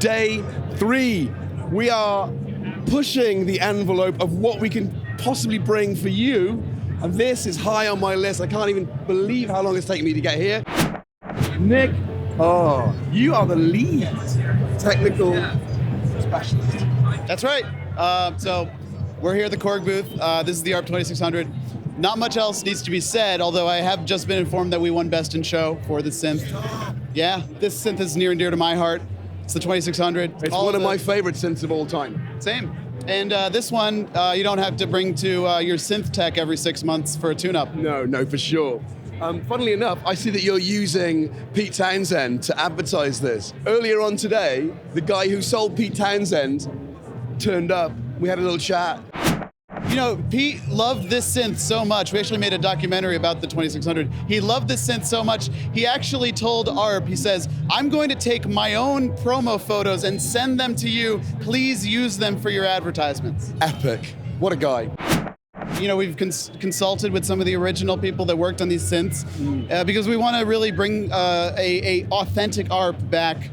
day 3. We are pushing the envelope of what we can possibly bring for you. And this is high on my list. I can't even believe how long it's taken me to get here. Nick, you are the lead technical specialist. That's right. So we're here at the Korg booth. This is the ARP 2600. Not much else needs to be said, although I have just been informed that we won Best in Show for this synth. Yeah, this synth is near and dear to my heart. It's the 2600. It's one of my favorite synths of all time. Same. And this one, you don't have to bring to your synth tech every 6 months for a tune-up. No, for sure. Funnily enough, I see that you're using Pete Townsend to advertise this. Earlier on today, the guy who sold Pete Townsend turned up. We had a little chat. You know, Pete loved this synth so much. We actually made a documentary about the 2600. He loved this synth so much, he actually told ARP, he says, I'm going to take my own promo photos and send them to you. Please use them for your advertisements. Epic. What a guy. You know, we've consulted with some of the original people that worked on these synths because we want to really bring a authentic ARP back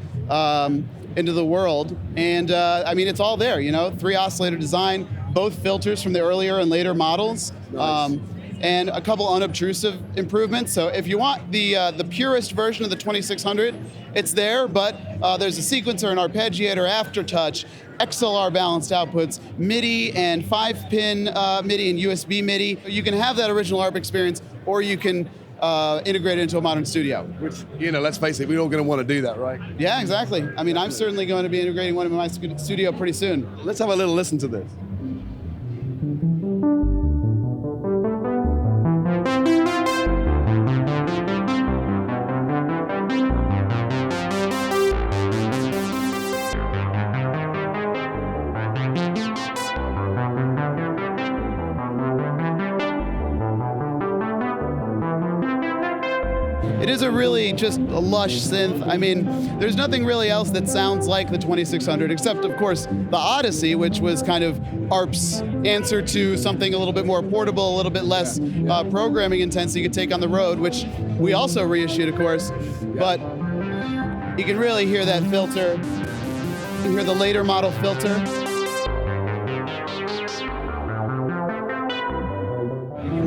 into the world. And I mean, it's all there, you know, 3 oscillator design, both filters from the earlier and later models, nice. And a couple unobtrusive improvements. So if you want the purest version of the 2600, it's there, but there's a sequencer, an arpeggiator, aftertouch, XLR balanced outputs, MIDI and 5-pin MIDI and USB MIDI. You can have that original ARP experience, or you can integrate it into a modern studio. Which, you know, let's face it, we're all going to want to do that, right? Yeah, exactly. I mean, I'm certainly going to be integrating one in my studio pretty soon. Let's have a little listen to this. It is a really just a lush synth. I mean, there's nothing really else that sounds like the 2600, except of course the Odyssey, which was kind of ARP's answer to something a little bit more portable, a little bit less programming intense you could take on the road, which we also reissued, of course. But you can really hear that filter. You can hear the later model filter.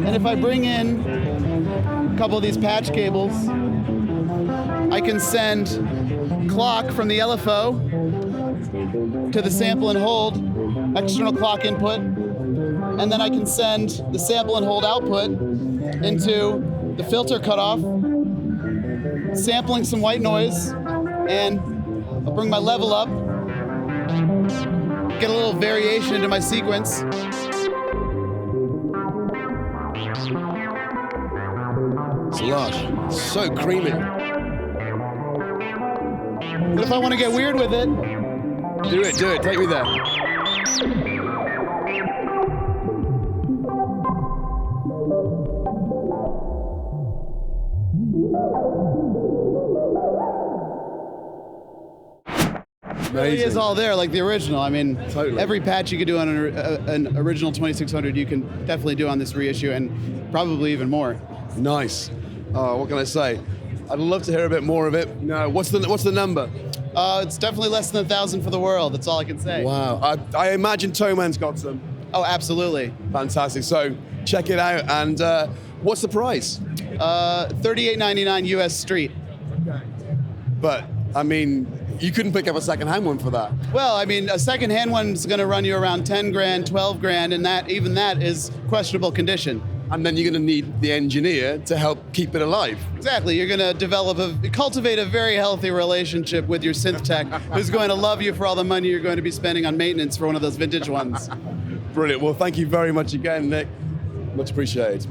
And if I bring in a couple of these patch cables, I can send clock from the LFO to the sample and hold, external clock input, and then I can send the sample and hold output into the filter cutoff, sampling some white noise, and I'll bring my level up, get a little variation into my sequence. It's lush, so creamy. But if I want to get weird with it, Do it, take me there. it really is all there, like the original. I mean, Totally. Every patch you could do on an original 2600, you can definitely do on this reissue, and probably even more. Nice. What can I say? I'd love to hear a bit more of it. No, what's the number? It's definitely less than 1,000 for the world. That's all I can say. Wow. I imagine Thomann's got some. Oh, absolutely. Fantastic. So check it out. And what's the price? $38.99 US Street. But I mean, you couldn't pick up a second-hand one for that. Well, I mean, a second-hand one's going to run you around 10 grand, 12 grand, and even that is questionable condition. And then you're going to need the engineer to help keep it alive. Exactly. You're going to cultivate a very healthy relationship with your synth tech, who's going to love you for all the money you're going to be spending on maintenance for one of those vintage ones. Brilliant. Well, thank you very much again, Nick. Much appreciated.